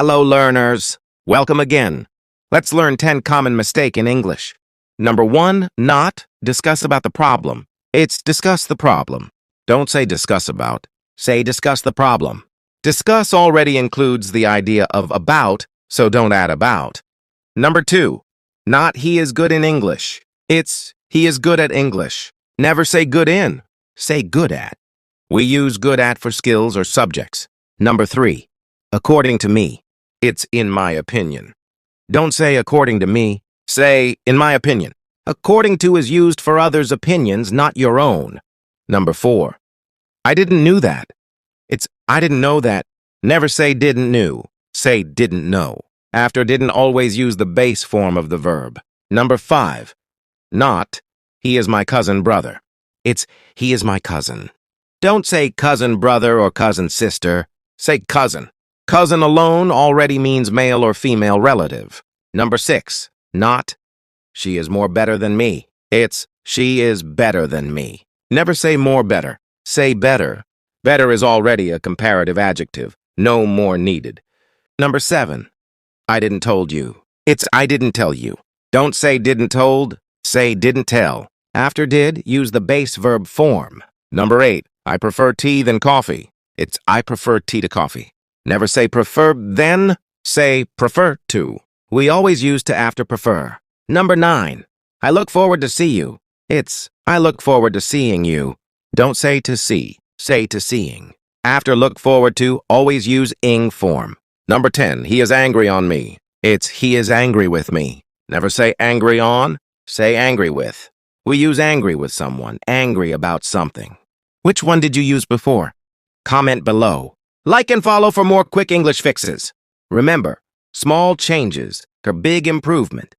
Hello, learners. Welcome again. Let's learn 10 common mistakes in English. Number 1, not discuss about the problem. It's discuss the problem. Don't say discuss about. Say discuss the problem. Discuss already includes the idea of about, so don't add about. Number 2, not he is good in English. It's he is good at English. Never say good in. Say good at. We use good at for skills or subjects. Number 3, according to me. It's in my opinion. Don't say according to me. Say in my opinion. According to is used for others' opinions, not your own. Number 4, I didn't knew that. It's I didn't know that. Never say didn't knew. Say didn't know. After didn't always use the base form of the verb. Number 5, not he is my cousin brother. It's he is my cousin. Don't say cousin brother or cousin sister. Say cousin. Cousin alone already means male or female relative. Number 6, not she is more better than me. It's she is better than me. Never say more better. Say better. Better is already a comparative adjective. No more needed. Number 7, I didn't told you. It's I didn't tell you. Don't say didn't told. Say didn't tell. After did, use the base verb form. Number 8, I prefer tea than coffee. It's I prefer tea to coffee. Never say prefer then. Say prefer to. We always use to after prefer. Number 9, I look forward to see you. It's I look forward to seeing you. Don't say to see. Say to seeing. After look forward to, always use ing form. Number 10, he is angry on me. It's he is angry with me. Never say angry on. Say angry with. We use angry with someone, angry about something. Which one did you use before? Comment below. Like and follow for more quick English fixes. Remember, small changes are big improvement.